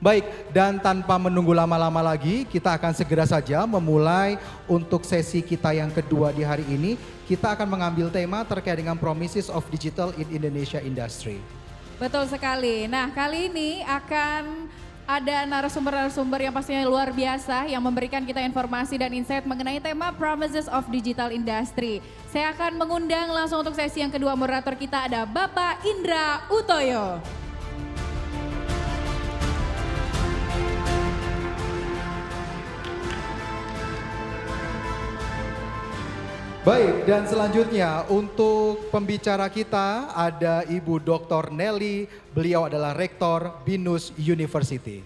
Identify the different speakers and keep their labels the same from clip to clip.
Speaker 1: Baik, dan tanpa menunggu lama-lama lagi, kita akan segera saja memulai untuk sesi kita yang kedua di hari ini. Kita akan mengambil tema terkait dengan Promises of Digital in Indonesia Industry.
Speaker 2: Betul sekali. Nah, kali ini akan ada narasumber-narasumber yang pastinya luar biasa yang memberikan kita informasi dan insight mengenai tema Promises of Digital Industry. Saya akan mengundang langsung untuk sesi yang kedua moderator kita ada Bapak Indra Utoyo.
Speaker 1: Baik, dan selanjutnya untuk pembicara kita ada Ibu Dr. Nelly, beliau adalah Rektor BINUS University.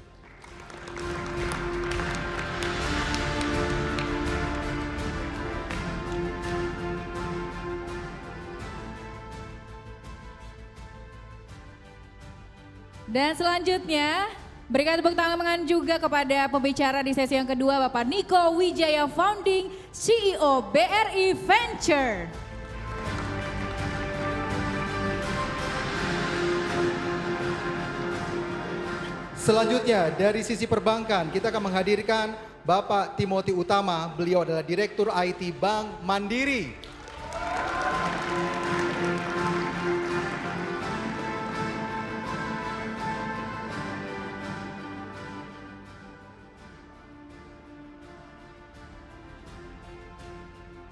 Speaker 2: Dan selanjutnya berikan tepuk tangan juga kepada pembicara di sesi yang kedua Bapak Niko Wijaya Founding CEO BRI Venture.
Speaker 1: Selanjutnya dari sisi perbankan kita akan menghadirkan Bapak Timothy Utama, beliau adalah Direktur IT Bank Mandiri.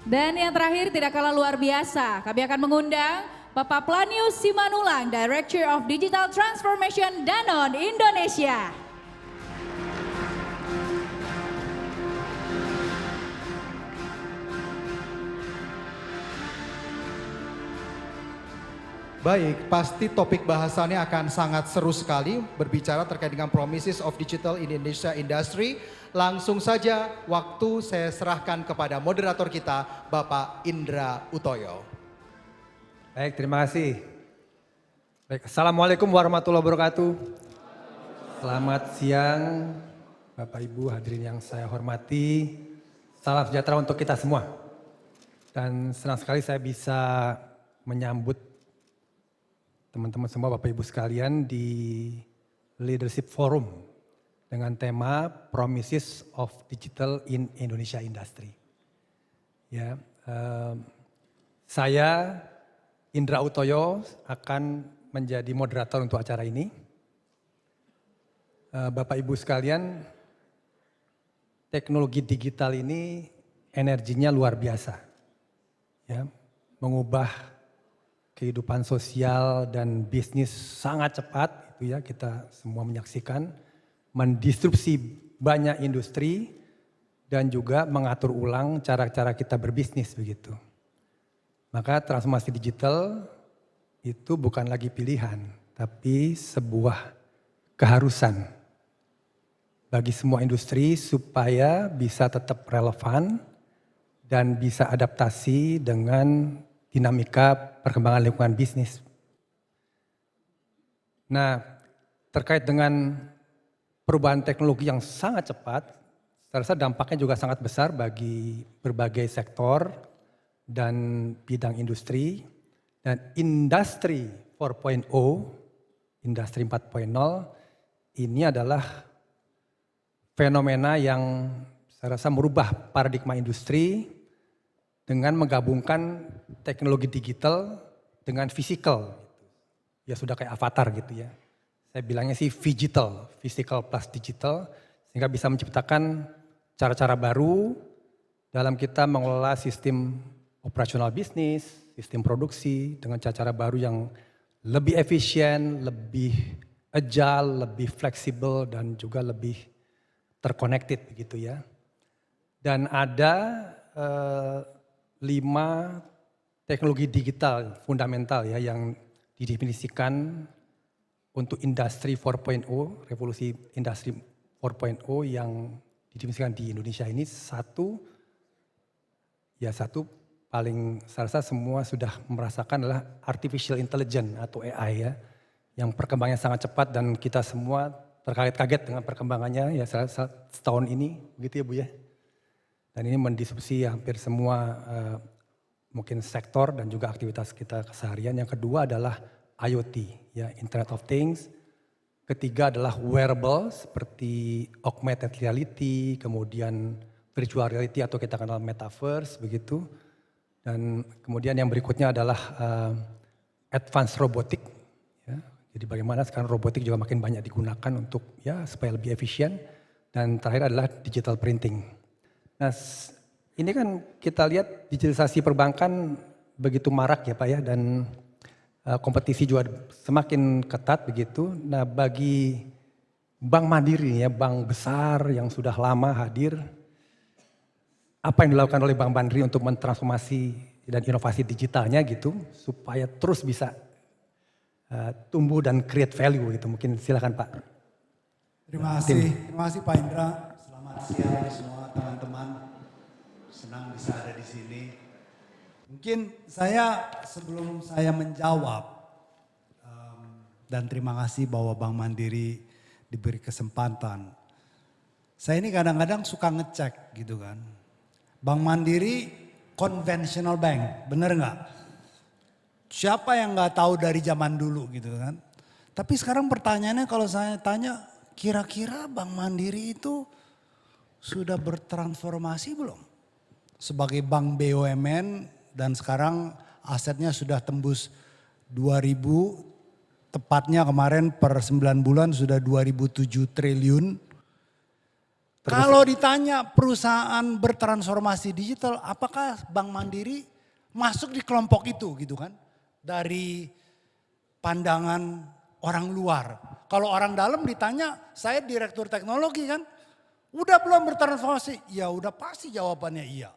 Speaker 2: Dan yang terakhir tidak kalah luar biasa, kami akan mengundang Bapak Planius Simanulang, Director of Digital Transformation Danone Indonesia.
Speaker 1: Baik, pasti topik bahasannya akan sangat seru sekali berbicara terkait dengan Promises of Digital in Indonesia Industry. Langsung saja waktu saya serahkan kepada moderator kita Bapak Indra Utoyo.
Speaker 3: Baik, terima kasih. Baik, Assalamualaikum warahmatullahi wabarakatuh. Selamat siang Bapak Ibu hadirin yang saya hormati. Salam sejahtera untuk kita semua. Dan senang sekali saya bisa menyambut teman-teman semua Bapak Ibu sekalian di Leadership Forum dengan tema Promises of Digital in Indonesia Industry. Ya, saya Indra Utoyo akan menjadi moderator untuk acara ini. Bapak Ibu sekalian, teknologi digital ini energinya luar biasa, ya, mengubah kehidupan sosial dan bisnis sangat cepat, itu ya kita semua menyaksikan, mendisrupsi banyak industri dan juga mengatur ulang cara-cara kita berbisnis begitu. Maka transformasi digital itu bukan lagi pilihan, tapi sebuah keharusan bagi semua industri supaya bisa tetap relevan dan bisa adaptasi dengan dinamika perkembangan lingkungan bisnis. Nah, terkait dengan perubahan teknologi yang sangat cepat, saya rasa dampaknya juga sangat besar bagi berbagai sektor dan bidang industri. Dan industri 4.0, industri 4.0 ini adalah fenomena yang saya rasa merubah paradigma industri dengan menggabungkan teknologi digital dengan physical. Ya sudah kayak avatar gitu ya. Saya bilangnya sih phygital, physical plus digital, sehingga bisa menciptakan cara-cara baru dalam kita mengelola sistem operasional bisnis, sistem produksi dengan cara-cara baru yang lebih efisien, lebih agile, lebih fleksibel dan juga lebih terconnected begitu ya. Dan ada 5 teknologi digital fundamental ya yang didefinisikan untuk industri 4.0, revolusi industri 4.0 yang didefinisikan di Indonesia ini satu paling saya rasa semua sudah merasakan adalah artificial intelligence atau AI ya, yang perkembangannya sangat cepat dan kita semua terkaget-kaget dengan perkembangannya ya setahun ini, begitu ya Bu ya. Dan ini mendisrupsi hampir semua mungkin sektor dan juga aktivitas kita keseharian. Yang kedua adalah IoT, ya Internet of Things, Ketiga adalah wearable seperti augmented reality, kemudian virtual reality atau kita kenal metaverse begitu. Dan kemudian yang berikutnya adalah advanced robotic. Ya. Jadi bagaimana sekarang robotik juga makin banyak digunakan untuk ya supaya lebih efisien. Dan terakhir adalah digital printing. Nah ini kan kita lihat digitalisasi perbankan begitu marak ya Pak ya, dan kompetisi juga semakin ketat begitu. Nah bagi Bank Mandiri ya, bank besar yang sudah lama hadir, apa yang dilakukan oleh Bank Mandiri untuk mentransformasi dan inovasi digitalnya gitu, supaya terus bisa tumbuh dan create value gitu. Mungkin silakan Pak.
Speaker 4: Terima kasih Pak Indra. Selamat siang semua teman-teman. Senang bisa ada di sini. Mungkin sebelum saya menjawab, dan terima kasih bahwa Bank Mandiri diberi kesempatan. Saya ini kadang-kadang suka ngecek gitu kan. Bank Mandiri conventional bank, bener nggak? Siapa yang nggak tahu dari zaman dulu gitu kan? Tapi sekarang pertanyaannya kalau saya tanya, kira-kira Bank Mandiri itu sudah bertransformasi belum? Sebagai bank BUMN dan sekarang asetnya sudah tembus 2000, tepatnya kemarin per 9 bulan sudah 2007 triliun. Kalau ditanya perusahaan bertransformasi digital, apakah Bank Mandiri masuk di kelompok itu gitu kan? Dari pandangan orang luar. Kalau orang dalam ditanya, saya direktur teknologi kan, udah belum bertransformasi? Ya udah pasti jawabannya iya.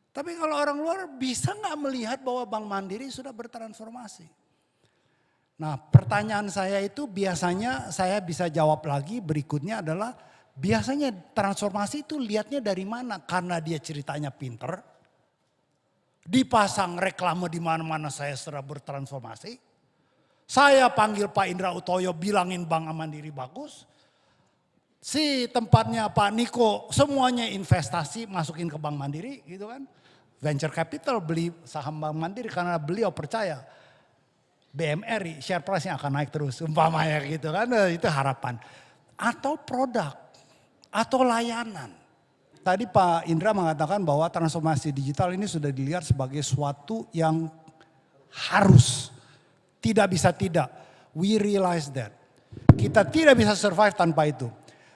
Speaker 4: Tapi kalau orang luar bisa nggak melihat bahwa Bank Mandiri sudah bertransformasi? Nah pertanyaan saya itu biasanya saya bisa jawab lagi berikutnya adalah biasanya transformasi itu lihatnya dari mana? Karena dia ceritanya pinter, dipasang reklame di mana-mana saya sudah bertransformasi. Saya panggil Pak Indra Utoyo bilangin Bank Mandiri bagus. Si tempatnya Pak Niko semuanya investasi masukin ke Bank Mandiri gitu kan. Venture capital beli saham Bank Mandiri karena beliau percaya BMRI share price-nya akan naik terus umpamanya gitu kan, itu harapan. Atau produk atau layanan. Tadi Pak Indra mengatakan bahwa transformasi digital ini sudah dilihat sebagai suatu yang harus, tidak bisa tidak. We realize that. Kita tidak bisa survive tanpa itu.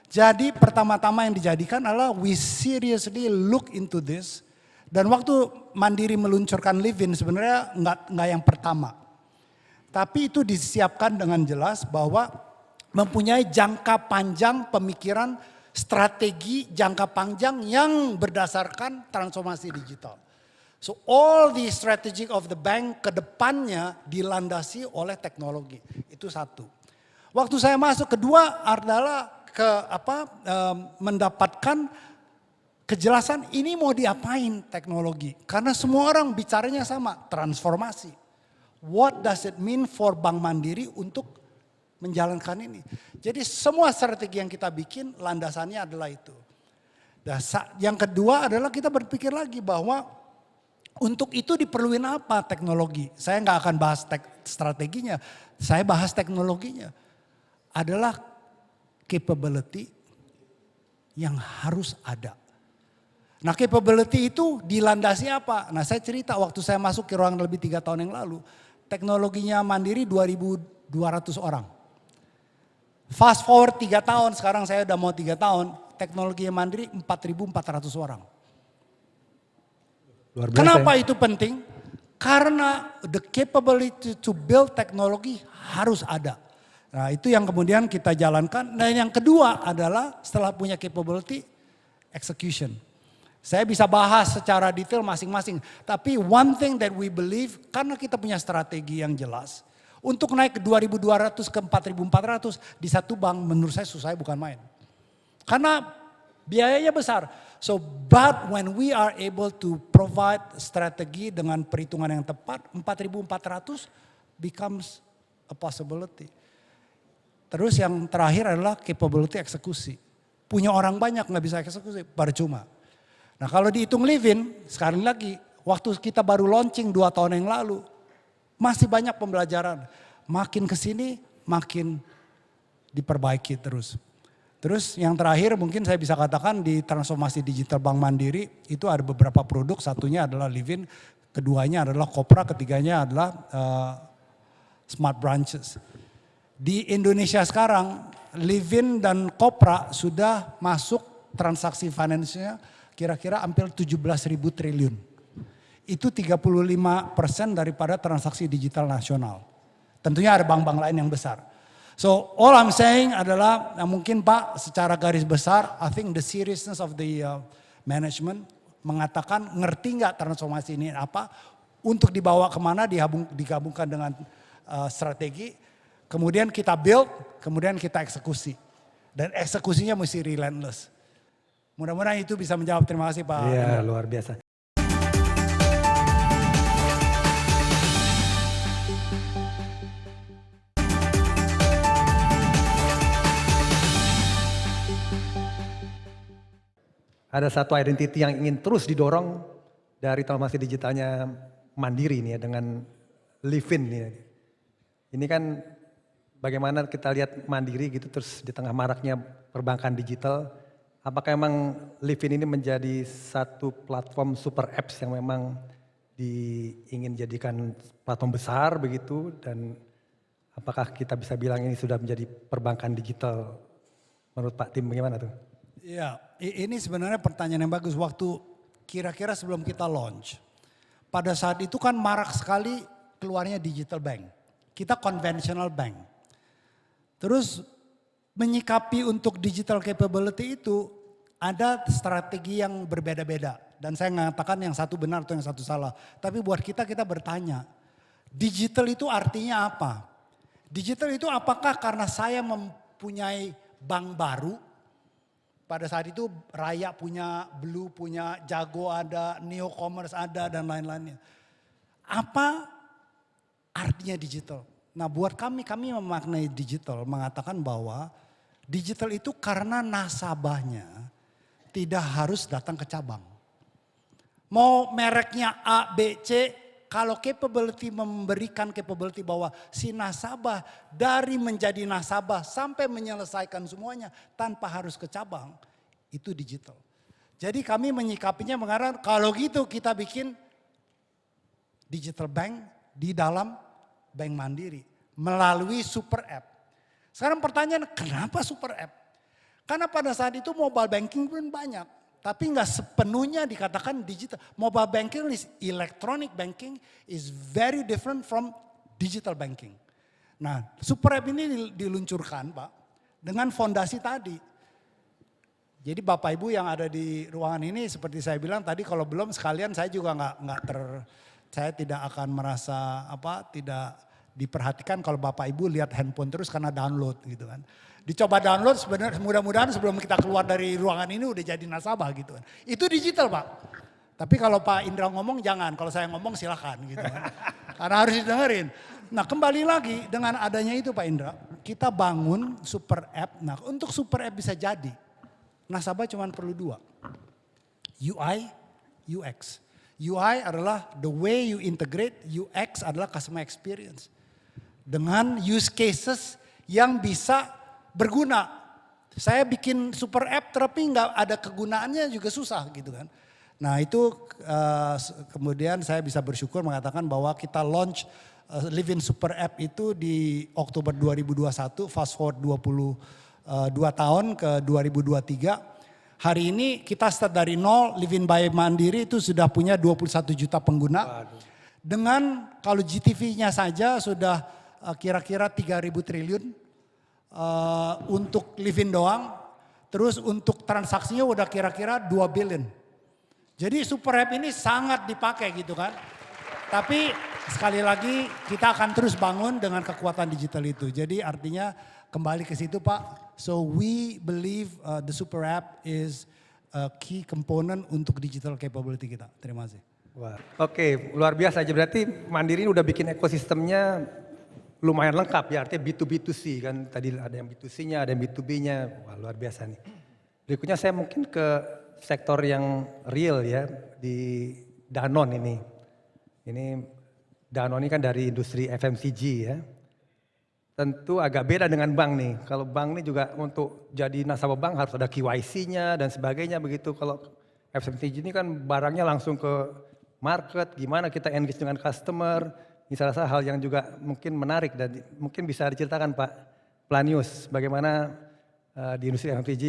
Speaker 4: Jadi pertama-tama yang dijadikan adalah we seriously look into this. Dan waktu Mandiri meluncurkan Livin sebenarnya nggak yang pertama. Tapi itu disiapkan dengan jelas bahwa mempunyai jangka panjang pemikiran strategi jangka panjang yang berdasarkan transformasi digital. So all the strategy of the bank ke depannya dilandasi oleh teknologi. Itu satu. Waktu saya masuk kedua adalah mendapatkan kejelasan ini mau diapain teknologi. Karena semua orang bicaranya sama, transformasi. What does it mean for Bank Mandiri untuk menjalankan ini. Jadi semua strategi yang kita bikin landasannya adalah itu. Yang kedua adalah kita berpikir lagi bahwa untuk itu diperluin apa teknologi. Saya nggak akan bahas strateginya, saya bahas teknologinya. Adalah capability yang harus ada. Nah capability itu dilandasi apa? Nah saya cerita waktu saya masuk ke ruang lebih 3 tahun yang lalu. Teknologinya Mandiri 2.200 orang. Fast forward 3 tahun, sekarang saya udah mau 3 tahun. Teknologi Mandiri 4.400 orang.
Speaker 3: Luar biasa.
Speaker 4: Kenapa itu penting? Karena the capability to build teknologi harus ada. Nah itu yang kemudian kita jalankan. Dan yang kedua adalah setelah punya capability, execution. Saya bisa bahas secara detail masing-masing. Tapi one thing that we believe, karena kita punya strategi yang jelas. Untuk naik ke 2.200 ke 4.400 di satu bank menurut saya susah bukan main. Karena biayanya besar. So but when we are able to provide strategi dengan perhitungan yang tepat, 4.400 becomes a possibility. Terus yang terakhir adalah capability eksekusi. Punya orang banyak nggak bisa eksekusi, percuma. Nah kalau dihitung Livin, sekali lagi waktu kita baru launching 2 tahun yang lalu, masih banyak pembelajaran. Makin kesini makin diperbaiki terus. Terus yang terakhir mungkin saya bisa katakan di transformasi digital Bank Mandiri itu ada beberapa produk, satunya adalah Livin, keduanya adalah Kopra, ketiganya adalah Smart Branches. Di Indonesia sekarang Livin dan Kopra sudah masuk transaksi finansialnya kira-kira hampir 17.000 triliun. Itu 35% daripada transaksi digital nasional. Tentunya ada bank-bank lain yang besar. So all I'm saying adalah mungkin Pak secara garis besar I think the seriousness of the management mengatakan ngerti nggak transformasi ini apa, untuk dibawa kemana digabungkan dengan strategi, kemudian kita build, kemudian kita eksekusi. Dan eksekusinya mesti relentless. Mudah-mudahan itu bisa menjawab. Terima kasih Pak.
Speaker 3: Iya, luar biasa. Ada satu identity yang ingin terus didorong dari transformasi digitalnya Mandiri nih ya, dengan Livin nih ya. Ini kan bagaimana kita lihat Mandiri gitu terus di tengah maraknya perbankan digital, apakah memang Livin ini menjadi satu platform super apps yang memang ingin jadikan platform besar begitu, dan apakah kita bisa bilang ini sudah menjadi perbankan digital menurut Pak Tim, bagaimana tuh?
Speaker 4: Ya, ini sebenarnya pertanyaan yang bagus. Waktu kira-kira sebelum kita launch, pada saat itu kan marak sekali keluarnya digital bank. Kita conventional bank. Terus menyikapi untuk digital capability itu ada strategi yang berbeda-beda. Dan saya mengatakan yang satu benar atau yang satu salah. Tapi buat kita bertanya, digital itu artinya apa? Digital itu apakah karena saya mempunyai bank baru? Pada saat itu Raya punya, Blue punya, Jago ada, Neo Commerce ada dan lain-lainnya. Apa artinya digital? Nah buat kami memaknai digital mengatakan bahwa digital itu karena nasabahnya tidak harus datang ke cabang. Mau mereknya A, B, C, kalau capability memberikan capability bahwa si nasabah dari menjadi nasabah sampai menyelesaikan semuanya tanpa harus ke cabang, itu digital. Jadi kami menyikapinya mengatakan kalau gitu kita bikin digital bank di dalam Bank Mandiri melalui super app. Sekarang pertanyaan, kenapa super app? Karena pada saat itu mobile banking pun banyak. Tapi nggak sepenuhnya dikatakan digital. Mobile banking is electronic banking is very different from digital banking. Nah, super app ini diluncurkan Pak dengan fondasi tadi. Jadi Bapak Ibu yang ada di ruangan ini seperti saya bilang tadi, kalau belum sekalian saya juga saya tidak akan merasa tidak diperhatikan kalau Bapak Ibu lihat handphone terus karena download gitu kan. Dicoba download sebenarnya mudah-mudahan sebelum kita keluar dari ruangan ini udah jadi nasabah gitu kan. Itu digital Pak. Tapi kalau Pak Indra ngomong jangan, kalau saya ngomong silakan gitu kan. Karena harus didengerin. Nah kembali lagi dengan adanya itu Pak Indra, kita bangun super app. Nah untuk super app bisa jadi, nasabah cuma perlu dua. UI, UX. UI adalah the way you integrate, UX adalah customer experience. Dengan use cases yang bisa berguna. Saya bikin super app tapi nggak ada kegunaannya juga susah gitu kan. Nah itu kemudian saya bisa bersyukur mengatakan bahwa kita launch Livin Super App itu di Oktober 2021, fast forward 22 tahun ke 2023. Hari ini kita start dari nol, Livin by Mandiri itu sudah punya 21 juta pengguna. Dengan kalau GTV-nya saja sudah kira-kira 3.000 triliun. Untuk Livin doang, terus untuk transaksinya udah kira-kira 2 billion. Jadi super app ini sangat dipakai gitu kan. Tapi sekali lagi kita akan terus bangun dengan kekuatan digital itu. Jadi artinya kembali ke situ Pak. So we believe the super app is a key component untuk digital capability kita. Terima kasih.
Speaker 3: Wah, oke, luar biasa aja, berarti Mandiri udah bikin ekosistemnya lumayan lengkap ya, artinya B2B2C kan, tadi ada yang B2C-nya, ada yang B2B-nya, wah luar biasa nih. Berikutnya saya mungkin ke sektor yang real ya, di Danone ini. Ini Danone ini kan dari industri FMCG ya. tentu agak beda dengan bank nih. Kalau bank nih juga untuk jadi nasabah bank harus ada KYC-nya dan sebagainya begitu. Kalau FMCG ini kan barangnya langsung ke market, gimana kita engage dengan customer. Ini salah satu hal yang juga mungkin menarik dan mungkin bisa diceritakan Pak Planius bagaimana di industri FMCG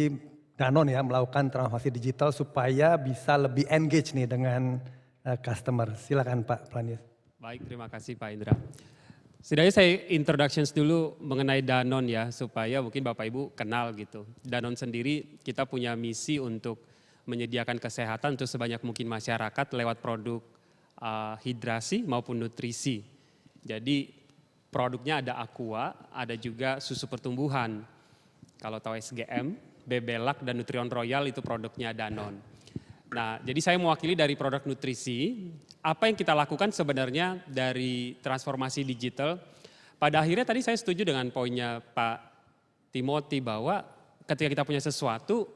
Speaker 3: Danone ya melakukan transformasi digital supaya bisa lebih engage nih dengan customer. Silakan Pak Planius.
Speaker 5: Baik, terima kasih Pak Indra. Setidaknya saya introductions dulu mengenai Danone ya, supaya mungkin Bapak Ibu kenal gitu. Danone sendiri kita punya misi untuk menyediakan kesehatan untuk sebanyak mungkin masyarakat lewat produk hidrasi maupun nutrisi. Jadi produknya ada Aqua, ada juga susu pertumbuhan. Kalau tahu SGM, Bebelac dan Nutrion Royal itu produknya Danone. Nah, jadi saya mewakili dari produk nutrisi. Apa yang kita lakukan sebenarnya dari transformasi digital? Pada akhirnya tadi saya setuju dengan poinnya Pak Timothy bahwa ketika kita punya sesuatu,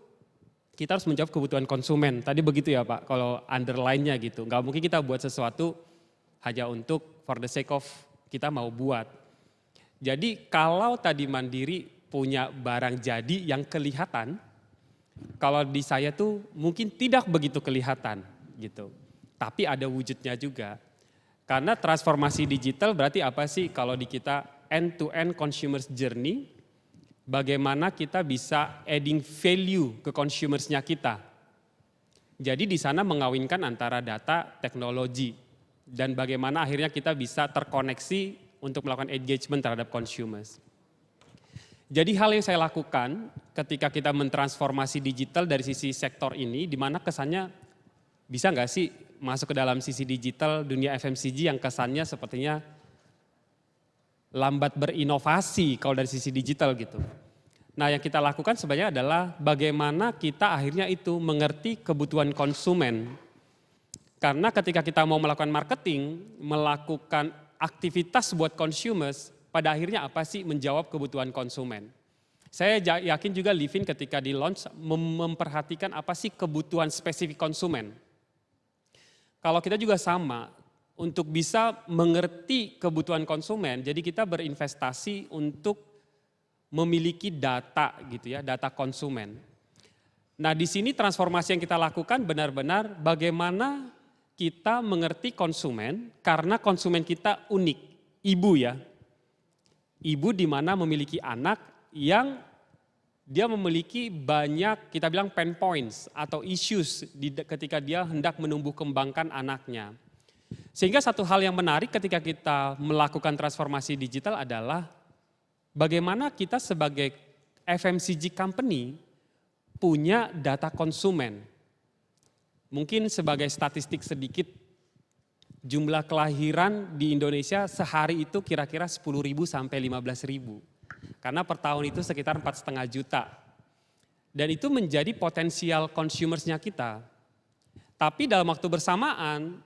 Speaker 5: kita harus menjawab kebutuhan konsumen. Tadi begitu ya Pak, kalau underline-nya gitu. Nggak mungkin kita buat sesuatu hanya untuk for the sake of kita mau buat. Jadi kalau tadi Mandiri punya barang jadi yang kelihatan, kalau di saya tuh mungkin tidak begitu kelihatan gitu. Tapi ada wujudnya juga. Karena transformasi digital berarti apa sih kalau di kita end-to-end consumers journey, bagaimana kita bisa adding value ke consumersnya kita. Jadi di sana mengawinkan antara data, teknologi, dan bagaimana akhirnya kita bisa terkoneksi untuk melakukan engagement terhadap consumers. Jadi hal yang saya lakukan ketika kita mentransformasi digital dari sisi sektor ini, di mana kesannya bisa nggak sih masuk ke dalam sisi digital dunia FMCG yang kesannya sepertinya lambat berinovasi kalau dari sisi digital gitu. Nah yang kita lakukan sebenarnya adalah bagaimana kita akhirnya itu mengerti kebutuhan konsumen. Karena ketika kita mau melakukan marketing, melakukan aktivitas buat consumers, pada akhirnya apa sih menjawab kebutuhan konsumen. Saya yakin juga Livin ketika di launch memperhatikan apa sih kebutuhan spesifik konsumen. Kalau kita juga sama, untuk bisa mengerti kebutuhan konsumen, jadi kita berinvestasi untuk memiliki data gitu ya, data konsumen. Nah di sini transformasi yang kita lakukan benar-benar bagaimana kita mengerti konsumen, karena konsumen kita unik, ibu ya. Ibu di mana memiliki anak yang dia memiliki banyak kita bilang pain points atau issues ketika dia hendak menumbuh kembangkan anaknya. Sehingga satu hal yang menarik ketika kita melakukan transformasi digital adalah bagaimana kita sebagai FMCG company punya data konsumen. Mungkin sebagai statistik sedikit, jumlah kelahiran di Indonesia sehari itu kira-kira 10.000 sampai 15.000. Karena per tahun itu sekitar 4,5 juta. Dan itu menjadi potensial consumersnya kita. Tapi dalam waktu bersamaan,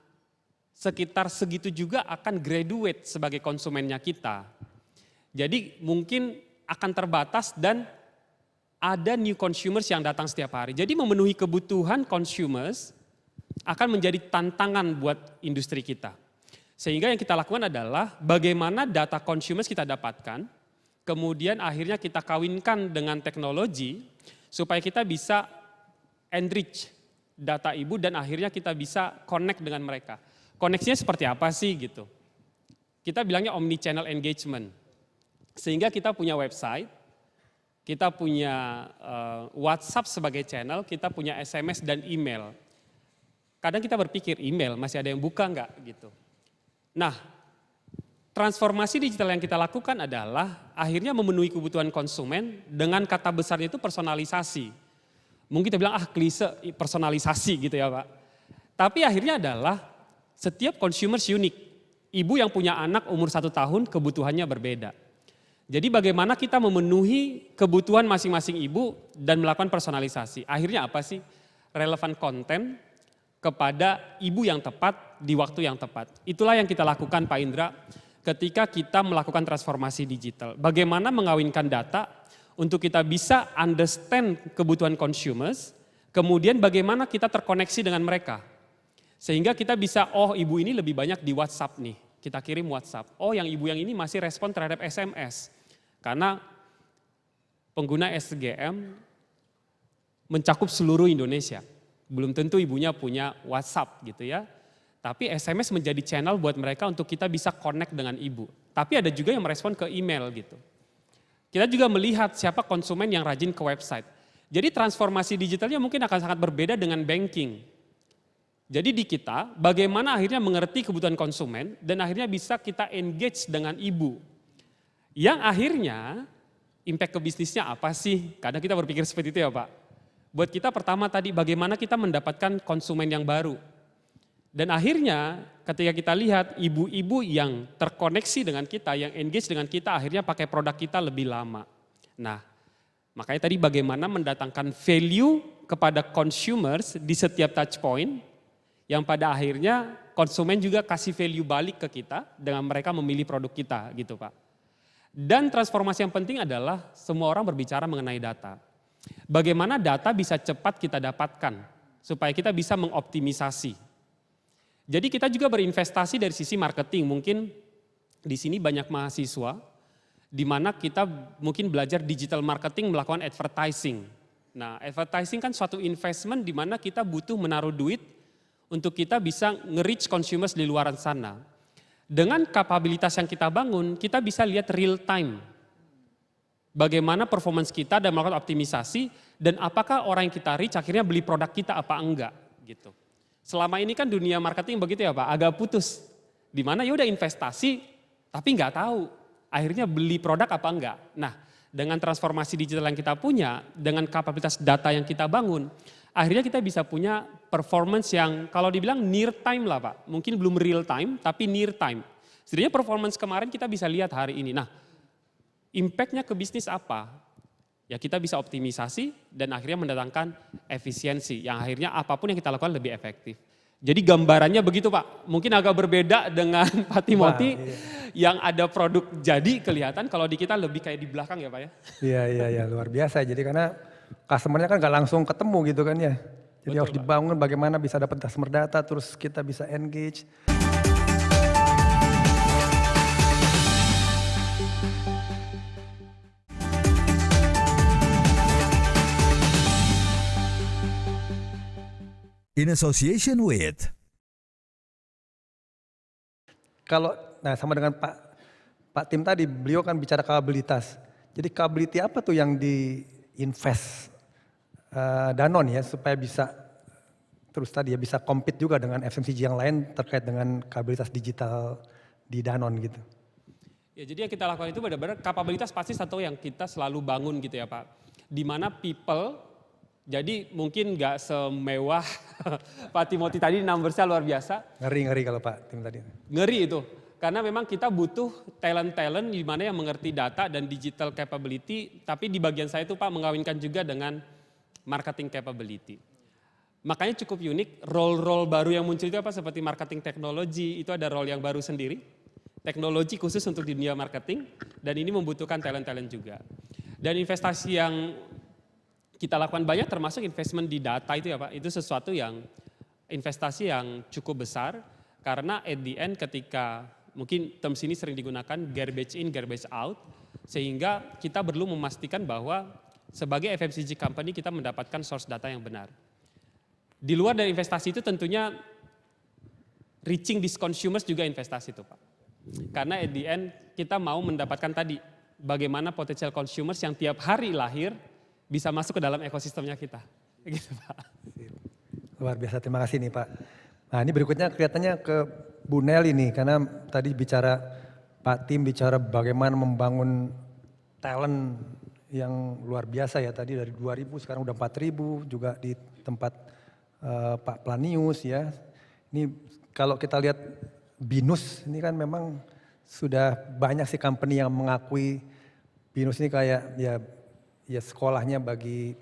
Speaker 5: sekitar segitu juga akan graduate sebagai konsumennya kita. Jadi mungkin akan terbatas dan ada new consumers yang datang setiap hari. Jadi memenuhi kebutuhan consumers akan menjadi tantangan buat industri kita. Sehingga yang kita lakukan adalah bagaimana data consumers kita dapatkan, kemudian akhirnya kita kawinkan dengan teknologi supaya kita bisa enrich data ibu dan akhirnya kita bisa connect dengan mereka. Koneksinya seperti apa sih gitu. Kita bilangnya omni-channel engagement. Sehingga kita punya website, kita punya WhatsApp sebagai channel, kita punya SMS dan email. Kadang kita berpikir email masih ada yang buka nggak gitu. Nah, transformasi digital yang kita lakukan adalah akhirnya memenuhi kebutuhan konsumen dengan kata besarnya itu personalisasi. Mungkin kita bilang klise personalisasi gitu ya Pak. Tapi akhirnya adalah setiap consumers unik. Ibu yang punya anak umur 1 tahun kebutuhannya berbeda. Jadi bagaimana kita memenuhi kebutuhan masing-masing ibu dan melakukan personalisasi. Akhirnya apa sih? Relevan konten kepada ibu yang tepat di waktu yang tepat. Itulah yang kita lakukan Pak Indra ketika kita melakukan transformasi digital. Bagaimana mengawinkan data untuk kita bisa understand kebutuhan consumers, kemudian bagaimana kita terkoneksi dengan mereka. Sehingga kita bisa, oh ibu ini lebih banyak di WhatsApp nih, kita kirim WhatsApp. Oh yang ibu yang ini masih respon terhadap SMS. Karena pengguna SGM mencakup seluruh Indonesia. Belum tentu ibunya punya WhatsApp gitu ya. Tapi SMS menjadi channel buat mereka untuk kita bisa connect dengan ibu. Tapi ada juga yang merespon ke email gitu. Kita juga melihat siapa konsumen yang rajin ke website. Jadi transformasi digitalnya mungkin akan sangat berbeda dengan banking. Jadi di kita bagaimana akhirnya mengerti kebutuhan konsumen dan akhirnya bisa kita engage dengan ibu. Yang akhirnya impact ke bisnisnya apa sih? Kadang kita berpikir seperti itu ya Pak. Buat kita pertama tadi bagaimana kita mendapatkan konsumen yang baru. Dan akhirnya ketika kita lihat ibu-ibu yang terkoneksi dengan kita, yang engage dengan kita akhirnya pakai produk kita lebih lama. Nah makanya tadi bagaimana mendatangkan value kepada consumers di setiap touch point yang pada akhirnya konsumen juga kasih value balik ke kita dengan mereka memilih produk kita gitu Pak. Dan transformasi yang penting adalah semua orang berbicara mengenai data. Bagaimana data bisa cepat kita dapatkan supaya kita bisa mengoptimisasi. Jadi kita juga berinvestasi dari sisi marketing. Mungkin di sini banyak mahasiswa di mana kita mungkin belajar digital marketing melakukan advertising. Nah, advertising kan suatu investment di mana kita butuh menaruh duit untuk kita bisa nge-reach consumers di luar sana. Dengan kapabilitas yang kita bangun, kita bisa lihat real time. Bagaimana performance kita dan melakukan optimisasi dan apakah orang yang kita reach akhirnya beli produk kita apa enggak gitu. Selama ini kan dunia marketing begitu ya Pak, agak putus. Di mana ya udah investasi tapi nggak tahu akhirnya beli produk apa enggak. Nah, dengan transformasi digital yang kita punya, dengan kapabilitas data yang kita bangun, akhirnya kita bisa punya performance yang kalau dibilang near time lah Pak. Mungkin belum real time tapi near time. Setidaknya performance kemarin kita bisa lihat hari ini. Nah, impactnya ke bisnis apa? Ya kita bisa optimisasi dan akhirnya mendatangkan efisiensi yang akhirnya apapun yang kita lakukan lebih efektif. Jadi gambarannya begitu Pak, mungkin agak berbeda dengan Pak Timothy yang ada produk jadi kelihatan, kalau di kita lebih kayak di belakang ya Pak ya.
Speaker 3: Iya luar biasa. Jadi karena customer-nya kan nggak langsung ketemu gitu kan ya. Jadi
Speaker 5: Betul,
Speaker 3: harus
Speaker 5: Pak.
Speaker 3: dibangun bagaimana bisa dapat customer data, terus kita bisa engage.
Speaker 6: In association with
Speaker 3: Nah sama dengan Pak Tim tadi, beliau kan bicara kapabilitas. Jadi capability apa tuh yang di-invest Danone ya supaya bisa terus tadi ya bisa compete juga dengan FMCG yang lain terkait dengan kapabilitas digital di Danone gitu.
Speaker 5: Ya jadi yang kita lakukan itu benar-benar kapabilitas pasti satu yang kita selalu bangun gitu ya Pak. Di mana people, jadi mungkin nggak semewah Pak Timothy tadi numbersnya luar biasa.
Speaker 3: Ngeri kalau Pak Tim tadi.
Speaker 5: Ngeri itu. Karena memang kita butuh talent-talent di mana yang mengerti data dan digital capability, tapi di bagian saya itu Pak mengawinkan juga dengan marketing capability. Makanya cukup unik, role-role baru yang muncul itu apa seperti marketing teknologi, itu ada role yang baru sendiri. Teknologi khusus untuk dunia marketing, dan ini membutuhkan talent-talent juga. Dan investasi yang kita lakukan banyak termasuk investment di data itu ya Pak, itu sesuatu yang investasi yang cukup besar, karena at the end ketika mungkin terms ini sering digunakan garbage in, garbage out, sehingga kita perlu memastikan bahwa sebagai FMCG company kita mendapatkan source data yang benar. Di luar dari investasi itu tentunya reaching these consumers juga investasi itu Pak. Karena at the end kita mau mendapatkan tadi bagaimana potential consumers yang tiap hari lahir bisa masuk ke dalam ekosistemnya kita. Gitu Pak.
Speaker 3: Luar biasa, terima kasih nih Pak. Nah ini berikutnya kelihatannya ke Bu Nelly nih, karena tadi Pak Tim bicara bagaimana membangun talent yang luar biasa ya, tadi dari 2.000 sekarang udah 4.000, juga di tempat Pak Planius ya. Ini kalau kita lihat BINUS ini kan memang sudah banyak sih company yang mengakui BINUS ini kayak ya sekolahnya bagi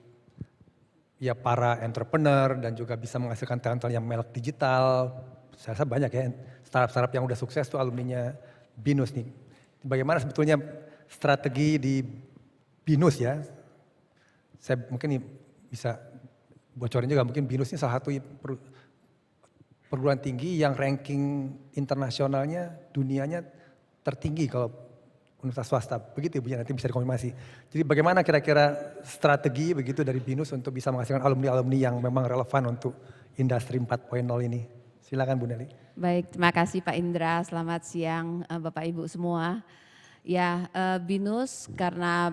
Speaker 3: ya para entrepreneur dan juga bisa menghasilkan talent-talent yang melek digital. Saya rasa banyak ya startup-startup yang udah sukses tuh alumninya BINUS nih. Bagaimana sebetulnya strategi di BINUS ya? Saya mungkin bisa bocorin juga, mungkin BINUS ini salah satu perguruan tinggi yang ranking internasionalnya, dunianya tertinggi kalau universitas swasta. Begitu Bu ya, nanti bisa dikonfirmasi. Jadi bagaimana kira-kira strategi begitu dari BINUS untuk bisa menghasilkan alumni-alumni yang memang relevan untuk industri 4.0 ini. Silakan Bu Nelly.
Speaker 7: Baik, terima kasih Pak Indra. Selamat siang Bapak Ibu semua. Ya, BINUS karena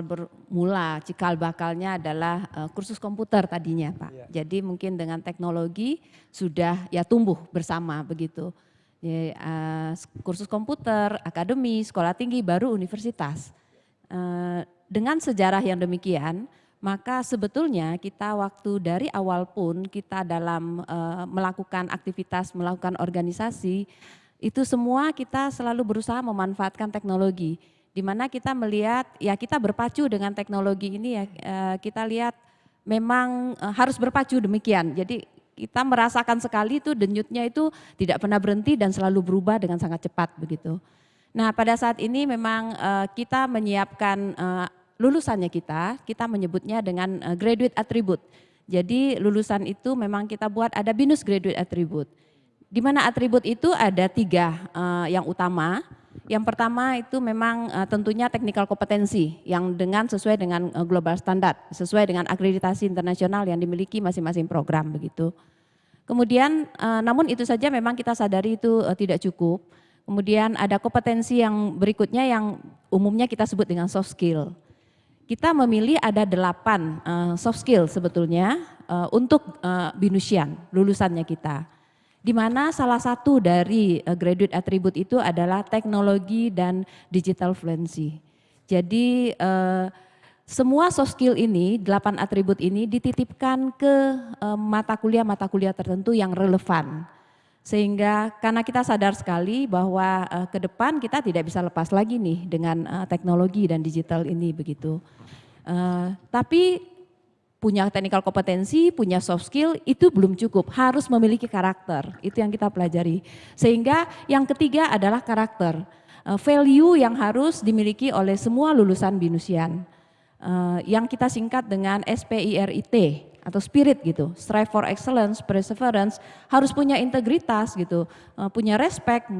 Speaker 7: bermula cikal bakalnya adalah kursus komputer tadinya Pak. Jadi mungkin dengan teknologi sudah ya tumbuh bersama begitu. Ya, kursus komputer, akademi, sekolah tinggi, baru universitas. Dengan sejarah yang demikian, maka sebetulnya kita waktu dari awal pun kita dalam melakukan aktivitas, melakukan organisasi, itu semua kita selalu berusaha memanfaatkan teknologi. Di mana kita melihat, ya kita berpacu dengan teknologi ini ya, kita lihat memang harus berpacu demikian. Jadi kita merasakan sekali itu denyutnya itu tidak pernah berhenti dan selalu berubah dengan sangat cepat begitu. Nah pada saat ini memang kita menyiapkan lulusannya kita menyebutnya dengan graduate attribute. Jadi lulusan itu memang kita buat ada BINUS graduate attribute. Di mana atribut itu ada 3 yang utama. Yang pertama itu memang tentunya technical kompetensi yang sesuai dengan global standard, sesuai dengan akreditasi internasional yang dimiliki masing-masing program begitu. Kemudian namun itu saja memang kita sadari itu tidak cukup. Kemudian ada kompetensi yang berikutnya yang umumnya kita sebut dengan soft skill. Kita memilih ada 8 soft skill sebetulnya untuk BINUSian, lulusannya kita. Di mana salah satu dari graduate attribute itu adalah teknologi dan digital fluency. Jadi semua soft skill ini, 8 atribut ini dititipkan ke mata kuliah tertentu yang relevan. Sehingga karena kita sadar sekali bahwa ke depan kita tidak bisa lepas lagi nih dengan teknologi dan digital ini begitu. Tapi punya technical kompetensi, punya soft skill itu belum cukup, harus memiliki karakter. Itu yang kita pelajari. Sehingga yang ketiga adalah karakter. Value yang harus dimiliki oleh semua lulusan BINUSian. Yang kita singkat dengan SPIRIT atau spirit gitu, strive for excellence, perseverance, harus punya integritas gitu, punya respect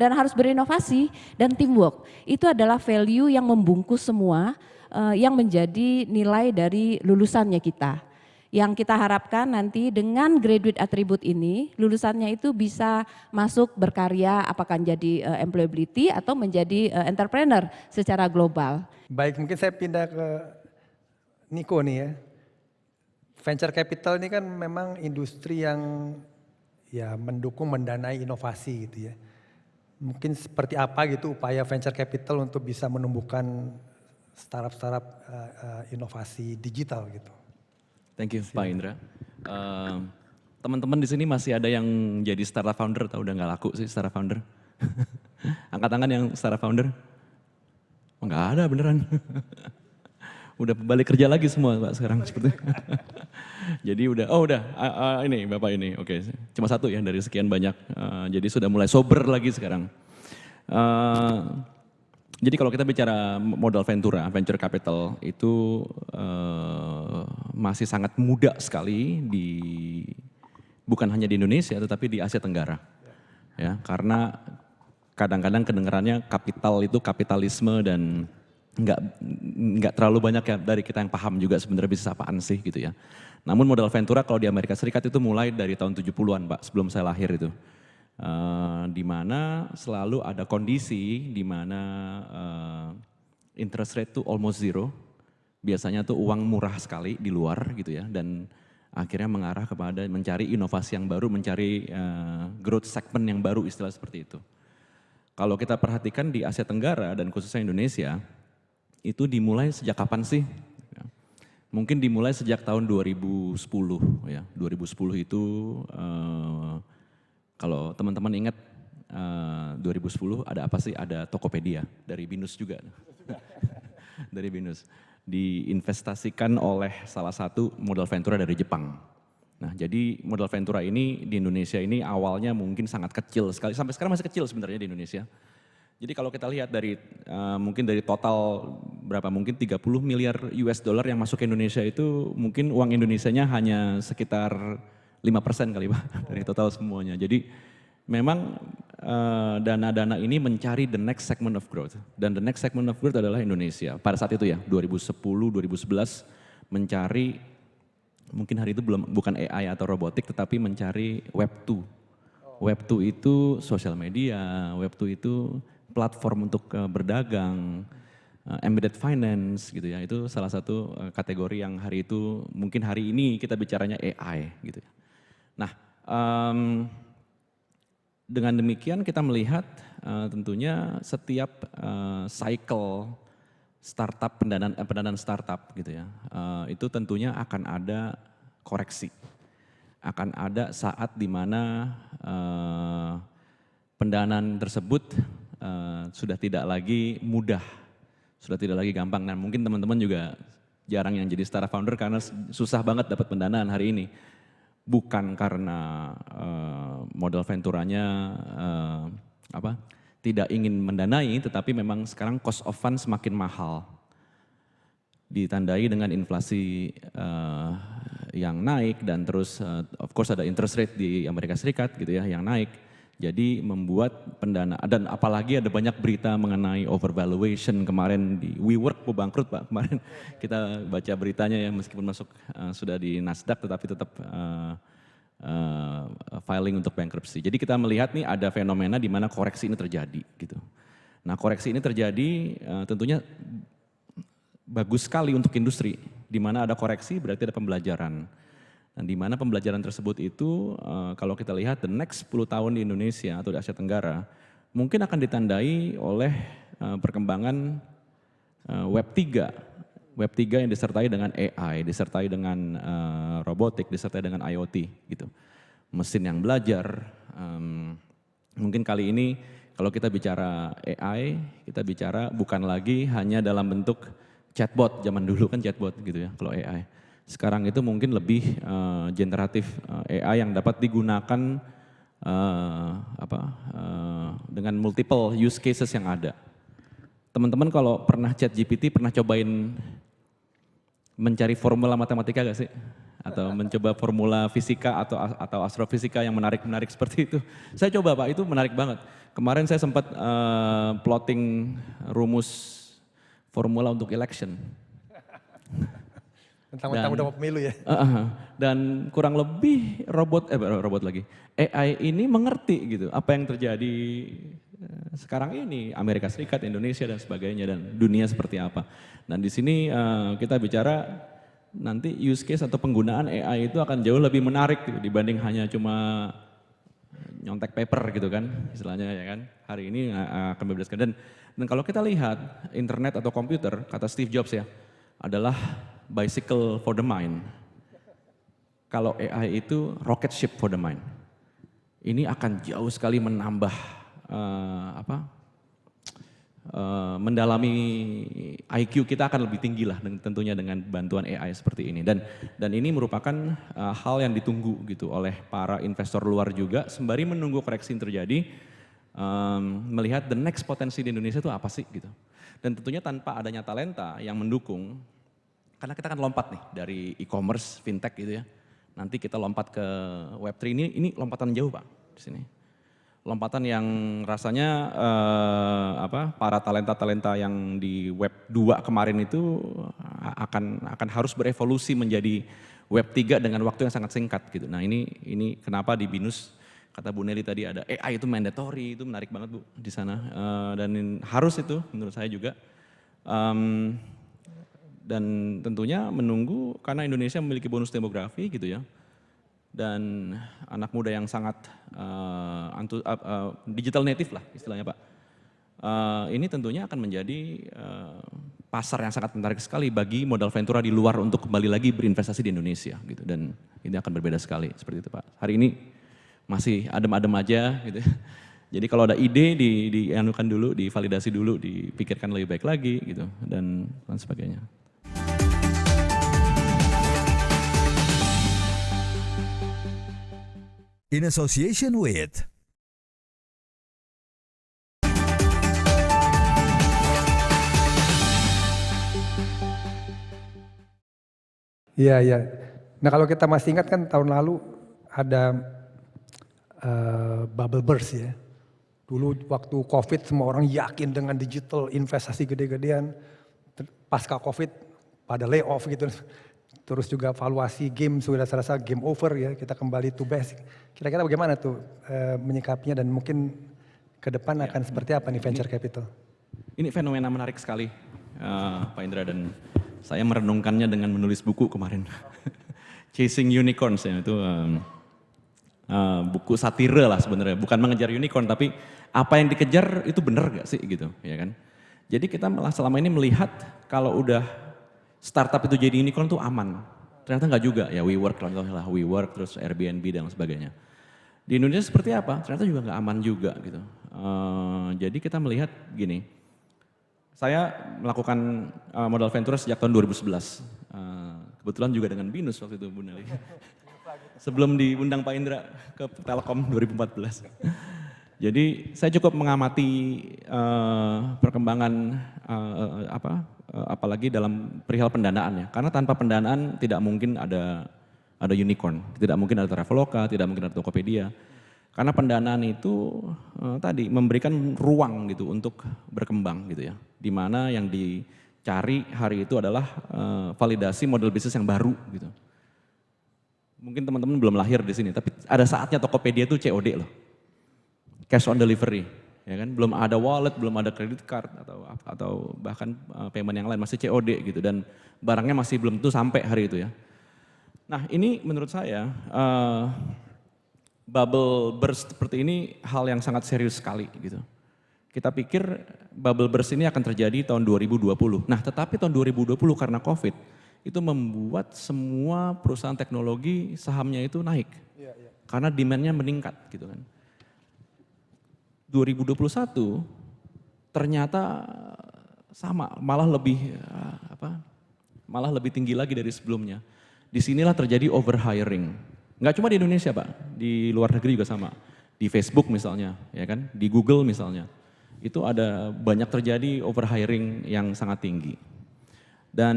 Speaker 7: dan harus berinovasi dan teamwork. Itu adalah value yang membungkus semua yang menjadi nilai dari lulusannya kita. Yang kita harapkan nanti dengan graduate attribute ini, lulusannya itu bisa masuk berkarya apakah menjadi employability atau menjadi entrepreneur secara global.
Speaker 3: Baik, mungkin saya pindah ke Niko nih ya. Venture capital ini kan memang industri yang ya mendukung, mendanai inovasi gitu ya. Mungkin seperti apa gitu upaya venture capital untuk bisa menumbuhkan startup-startup inovasi digital gitu.
Speaker 8: Thank you Pak Indra. Teman-teman di sini masih ada yang jadi startup founder atau udah nggak laku sih startup founder? Angkat tangan yang startup founder. Oh, nggak ada beneran. Udah balik kerja lagi semua Pak sekarang seperti. Jadi udah, ini Bapak ini, oke. Cuma satu ya dari sekian banyak. Jadi sudah mulai sober lagi sekarang. Jadi kalau kita bicara modal venture capital itu masih sangat muda sekali bukan hanya di Indonesia tetapi di Asia Tenggara. Ya, karena kadang-kadang kedengarannya kapital itu kapitalisme dan nggak terlalu banyak ya dari kita yang paham juga sebenarnya bisnis apaan sih gitu ya. Namun modal ventura kalau di Amerika Serikat itu mulai dari tahun 70-an Pak, sebelum saya lahir itu. Di mana selalu ada kondisi di mana interest rate itu almost zero. Biasanya tuh uang murah sekali di luar gitu ya dan akhirnya mengarah kepada mencari inovasi yang baru, mencari growth segment yang baru istilah seperti itu. Kalau kita perhatikan di Asia Tenggara dan khususnya Indonesia, itu dimulai sejak kapan sih? Mungkin dimulai sejak tahun 2010 ya. 2010 itu kalau teman-teman ingat 2010 ada apa sih? Ada Tokopedia dari BINUS juga. Dari BINUS. Diinvestasikan oleh salah satu modal ventura dari Jepang. Nah jadi modal ventura ini di Indonesia ini awalnya mungkin sangat kecil sekali. Sampai sekarang masih kecil sebenarnya di Indonesia. Jadi kalau kita lihat dari mungkin dari total berapa mungkin 30 miliar US dollar yang masuk ke Indonesia itu mungkin uang Indonesianya hanya sekitar 5% kali Pak dari total semuanya. Jadi memang dana-dana ini mencari the next segment of growth. Dan the next segment of growth adalah Indonesia. Pada saat itu ya, 2010, 2011 mencari, mungkin hari itu bukan AI atau robotik, tetapi mencari Web 2. Web 2 itu sosial media, Web 2 itu platform untuk berdagang, embedded finance gitu ya. Itu salah satu kategori yang hari itu, mungkin hari ini kita bicaranya AI gitu ya. Nah, dengan demikian kita melihat tentunya setiap cycle startup, pendanaan startup gitu ya, itu tentunya akan ada koreksi. Akan ada saat di mana pendanaan tersebut sudah tidak lagi mudah, sudah tidak lagi gampang. Nah mungkin teman-teman juga jarang yang jadi startup founder karena susah banget dapat pendanaan hari ini. Bukan karena modal venturanya tidak ingin mendanai, tetapi memang sekarang cost of fund semakin mahal. Ditandai dengan inflasi yang naik dan terus of course ada interest rate di Amerika Serikat gitu ya yang naik. Jadi membuat pendanaan, dan apalagi ada banyak berita mengenai overvaluation kemarin di WeWork mau bangkrut Pak, kemarin kita baca beritanya ya meskipun masuk sudah di Nasdaq tetapi tetap filing untuk bankruptcy. Jadi kita melihat nih ada fenomena di mana koreksi ini terjadi gitu. Nah koreksi ini terjadi tentunya bagus sekali untuk industri, di mana ada koreksi berarti ada pembelajaran. Dan di mana pembelajaran tersebut itu kalau kita lihat the next 10 tahun di Indonesia atau di Asia Tenggara mungkin akan ditandai oleh perkembangan Web 3. Web 3 yang disertai dengan AI, disertai dengan robotik, disertai dengan IoT gitu. Mesin yang belajar, mungkin kali ini kalau kita bicara AI, kita bicara bukan lagi hanya dalam bentuk chatbot, zaman dulu kan chatbot gitu ya kalau AI. Sekarang itu mungkin lebih generatif AI yang dapat digunakan dengan multiple use cases yang ada. Teman-teman kalau pernah chat GPT pernah cobain mencari formula matematika gak sih? Atau mencoba formula fisika atau astrofisika yang menarik-menarik seperti itu. Saya coba Pak, itu menarik banget. Kemarin saya sempat plotting rumus formula untuk election.
Speaker 3: Tentang udah mau pemilu ya.
Speaker 8: Dan kurang lebih robot lagi. AI ini mengerti gitu apa yang terjadi sekarang ini Amerika Serikat, Indonesia dan sebagainya dan dunia seperti apa. Dan di sini kita bicara nanti use case atau penggunaan AI itu akan jauh lebih menarik gitu, dibanding hanya cuma nyontek paper gitu kan istilahnya ya kan. Hari ini akan bebaskan dan kalau kita lihat internet atau komputer kata Steve Jobs ya adalah bicycle for the mind. Kalau AI itu rocket ship for the mind. Ini akan jauh sekali menambah mendalami IQ kita akan lebih tinggi lah tentunya dengan bantuan AI seperti ini. Dan ini merupakan hal yang ditunggu gitu oleh para investor luar juga sembari menunggu koreksi yang terjadi, melihat the next potensi di Indonesia itu apa sih gitu. Dan tentunya tanpa adanya talenta yang mendukung, karena kita akan lompat nih dari e-commerce, fintech gitu ya. Nanti kita lompat ke Web3 ini lompatan jauh Pak di sini. Lompatan yang rasanya para talenta-talenta yang di Web 2 kemarin itu akan harus berevolusi menjadi Web 3 dengan waktu yang sangat singkat gitu. Nah ini kenapa di BINUS kata Bu Nelly tadi ada AI itu mandatory, itu menarik banget Bu di sana. Dan harus itu menurut saya juga. Dan tentunya menunggu karena Indonesia memiliki bonus demografi gitu ya. Dan anak muda yang sangat digital native lah istilahnya Pak. Ini tentunya akan menjadi pasar yang sangat menarik sekali bagi modal ventura di luar untuk kembali lagi berinvestasi di Indonesia gitu. Dan ini akan berbeda sekali seperti itu Pak. Hari ini masih adem-adem aja gitu. Jadi kalau ada ide dianukan dulu, divalidasi dulu, dipikirkan lebih baik lagi gitu dan sebagainya.
Speaker 6: In association with
Speaker 3: Iya, iya. Nah kalau kita masih ingat kan tahun lalu ada bubble burst ya. Dulu waktu COVID semua orang yakin dengan digital, investasi gede-gedean. Pasca COVID pada layoff gitu. Terus juga valuasi game sudah serasa game over ya, kita kembali to basic. Kira-kira bagaimana tuh menyikapinya dan mungkin ke depan akan seperti apa nih venture capital?
Speaker 8: Ini fenomena menarik sekali Pak Indra, dan saya merenungkannya dengan menulis buku kemarin. Chasing Unicorns ya, itu buku satire lah sebenarnya, bukan mengejar unicorn tapi apa yang dikejar itu benar gak sih gitu ya kan. Jadi kita malah selama ini melihat kalau udah startup itu jadi unicorn tuh aman. Ternyata nggak juga ya, WeWork contohnya lah, WeWork terus Airbnb dan sebagainya. Di Indonesia seperti apa? Ternyata juga nggak aman juga gitu. Jadi kita melihat gini, saya melakukan modal venture sejak tahun 2011. Kebetulan juga dengan Binus waktu itu Bu Nelly. Sebelum diundang Pak Indra ke Telkom 2014. Jadi saya cukup mengamati perkembangan apalagi dalam perihal pendanaan ya. Karena tanpa pendanaan tidak mungkin ada unicorn, tidak mungkin ada Traveloka, tidak mungkin ada Tokopedia. Karena pendanaan itu tadi memberikan ruang gitu untuk berkembang gitu ya. Di mana yang dicari hari itu adalah validasi model bisnis yang baru gitu. Mungkin teman-teman belum lahir di sini, tapi ada saatnya Tokopedia itu COD loh. Cash on delivery, ya kan? Belum ada wallet, belum ada credit card atau bahkan payment yang lain, masih COD gitu, dan barangnya masih belum tentu sampai hari itu ya. Nah ini menurut saya bubble burst seperti ini hal yang sangat serius sekali gitu. Kita pikir bubble burst ini akan terjadi tahun 2020. Nah tetapi tahun 2020 karena COVID itu membuat semua perusahaan teknologi sahamnya itu naik. Karena demand-nya meningkat gitu kan. 2021 ternyata sama, malah lebih tinggi lagi dari sebelumnya. Disinilah terjadi overhiring. Nggak cuma di Indonesia Pak, di luar negeri juga sama. Di Facebook misalnya, ya kan, di Google misalnya. Itu ada banyak terjadi overhiring yang sangat tinggi. Dan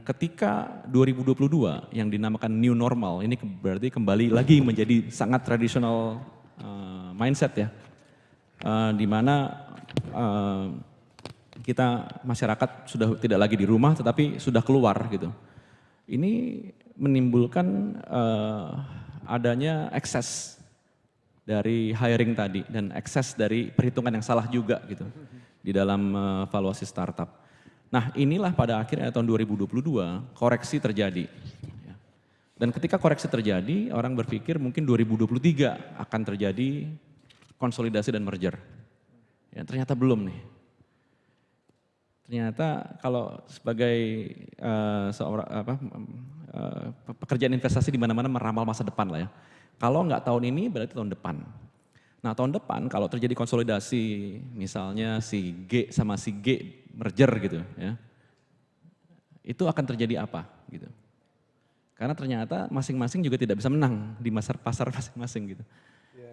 Speaker 8: ketika 2022 yang dinamakan new normal, ini berarti kembali lagi menjadi sangat tradisional mindset ya. Di mana kita masyarakat sudah tidak lagi di rumah tetapi sudah keluar gitu. Ini menimbulkan adanya ekses dari hiring tadi dan ekses dari perhitungan yang salah juga gitu di dalam valuasi startup. Nah inilah pada akhirnya tahun 2022 koreksi terjadi. Dan ketika koreksi terjadi orang berpikir mungkin 2023 akan terjadi konsolidasi dan merger. Ya, ternyata belum nih. Ternyata kalau sebagai pekerjaan investasi di mana-mana meramal masa depan lah ya. Kalau nggak tahun ini berarti tahun depan. Nah tahun depan kalau terjadi konsolidasi misalnya si G sama si G merger gitu ya. Itu akan terjadi apa gitu. Karena ternyata masing-masing juga tidak bisa menang di pasar masing-masing gitu.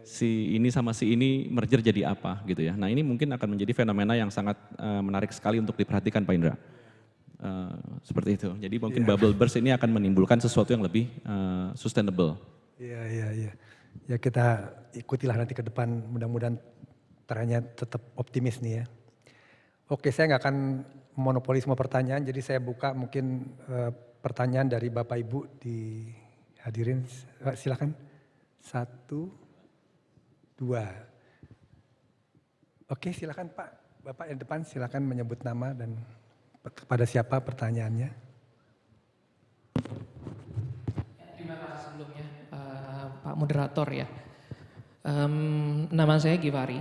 Speaker 8: Si ini sama si ini merger jadi apa gitu ya. Nah ini mungkin akan menjadi fenomena yang sangat menarik sekali untuk diperhatikan Pak Indra. Seperti itu. Jadi mungkin bubble burst ini akan menimbulkan sesuatu yang lebih sustainable.
Speaker 3: Iya. Ya kita ikutilah nanti ke depan, mudah-mudahan trennya tetap optimis nih ya. Oke, saya nggak akan monopoli semua pertanyaan, jadi saya buka mungkin pertanyaan dari Bapak Ibu dihadirin. Silakan. 1, 2. Oke, silakan Pak. Bapak yang depan silakan menyebut nama dan kepada siapa pertanyaannya.
Speaker 9: Terima kasih sebelumnya Pak Moderator ya. Nama saya Givari.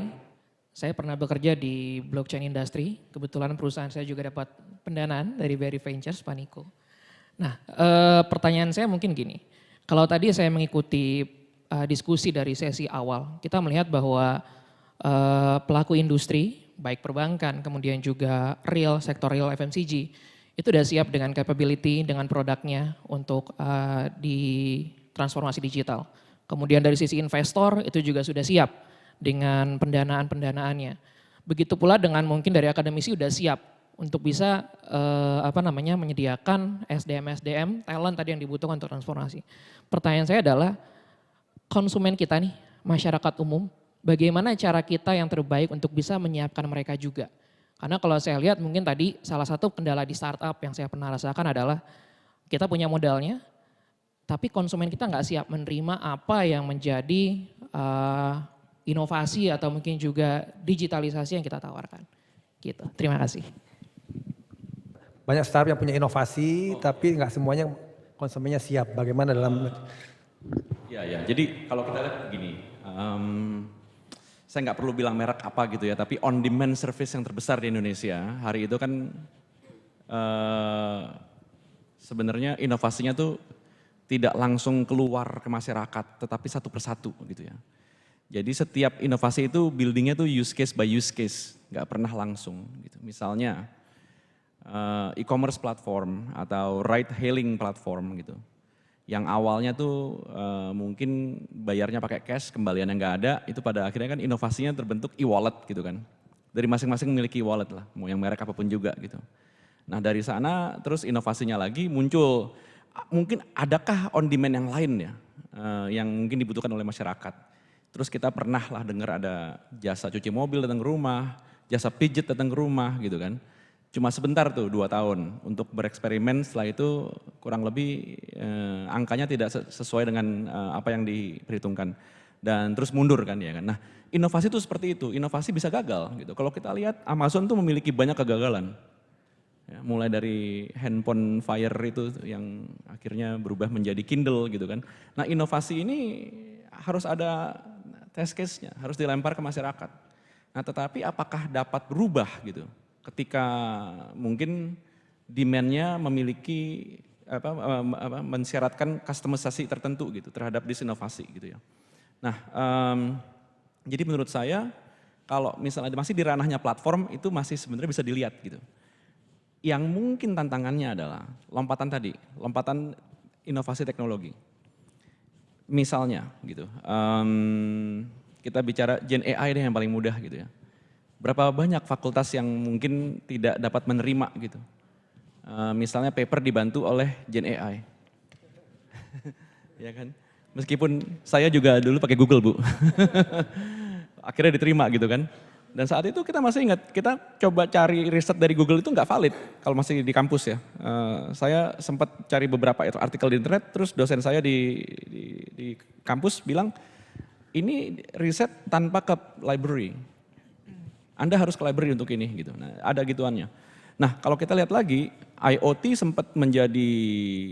Speaker 9: Saya pernah bekerja di blockchain industry. Kebetulan perusahaan saya juga dapat pendanaan dari Very Ventures, Pak Niko. Nah, pertanyaan saya mungkin gini. Kalau tadi saya mengikuti diskusi dari sesi awal, kita melihat bahwa pelaku industri, baik perbankan, kemudian juga sektor real FMCG, itu sudah siap dengan capability, dengan produknya untuk di transformasi digital. Kemudian dari sisi investor itu juga sudah siap dengan pendanaan-pendanaannya. Begitu pula dengan mungkin dari akademisi sudah siap untuk bisa menyediakan SDM talent tadi yang dibutuhkan untuk transformasi. Pertanyaan saya adalah konsumen kita nih, masyarakat umum, bagaimana cara kita yang terbaik untuk bisa menyiapkan mereka juga. Karena kalau saya lihat mungkin tadi salah satu kendala di startup yang saya pernah rasakan adalah kita punya modalnya, tapi konsumen kita nggak siap menerima apa yang menjadi inovasi atau mungkin juga digitalisasi yang kita tawarkan. Gitu. Terima kasih.
Speaker 3: Banyak startup yang punya inovasi, tapi nggak semuanya konsumennya siap. Bagaimana dalam...
Speaker 8: Ya. Jadi kalau kita lihat begini, saya nggak perlu bilang merek apa gitu ya, tapi on demand service yang terbesar di Indonesia hari itu kan sebenarnya inovasinya tuh tidak langsung keluar ke masyarakat, tetapi satu persatu gitu ya. Jadi setiap inovasi itu buildingnya tuh use case by use case, nggak pernah langsung gitu. Misalnya e-commerce platform atau ride hailing platform gitu. Yang awalnya tuh mungkin bayarnya pakai cash, kembaliannya nggak ada, itu pada akhirnya kan inovasinya terbentuk e-wallet gitu kan. Dari masing-masing memiliki wallet lah, mau yang merek apapun juga gitu. Nah dari sana terus inovasinya lagi muncul, mungkin adakah on demand yang lain ya, yang mungkin dibutuhkan oleh masyarakat. Terus kita pernah lah dengar ada jasa cuci mobil datang ke rumah, jasa pijit datang ke rumah gitu kan. Cuma sebentar tuh 2 tahun untuk bereksperimen, setelah itu kurang lebih angkanya tidak sesuai dengan apa yang diperhitungkan. Dan terus mundur kan ya kan. Nah inovasi itu seperti itu, inovasi bisa gagal gitu. Kalau kita lihat Amazon tuh memiliki banyak kegagalan. Ya, mulai dari handphone Fire itu yang akhirnya berubah menjadi Kindle gitu kan. Nah inovasi ini harus ada test case-nya, harus dilempar ke masyarakat. Nah tetapi apakah dapat berubah gitu? Ketika mungkin demand-nya memiliki mensyaratkan customisasi tertentu gitu terhadap disinnovasi gitu ya. Nah, jadi menurut saya kalau misalnya masih di ranahnya platform itu masih sebenarnya bisa dilihat gitu. Yang mungkin tantangannya adalah lompatan tadi, lompatan inovasi teknologi. Misalnya gitu, kita bicara Gen AI deh yang paling mudah gitu ya. Berapa banyak fakultas yang mungkin tidak dapat menerima gitu. Misalnya paper dibantu oleh Gen AI. Ya kan? Meskipun saya juga dulu pakai Google Bu. Akhirnya diterima gitu kan. Dan saat itu kita masih ingat, kita coba cari riset dari Google itu nggak valid kalau masih di kampus ya. Saya sempat cari beberapa artikel di internet, terus dosen saya di kampus bilang, ini riset tanpa ke library. Anda harus ke library untuk ini gitu. Nah, ada gituannya. Nah, kalau kita lihat lagi, IoT sempat menjadi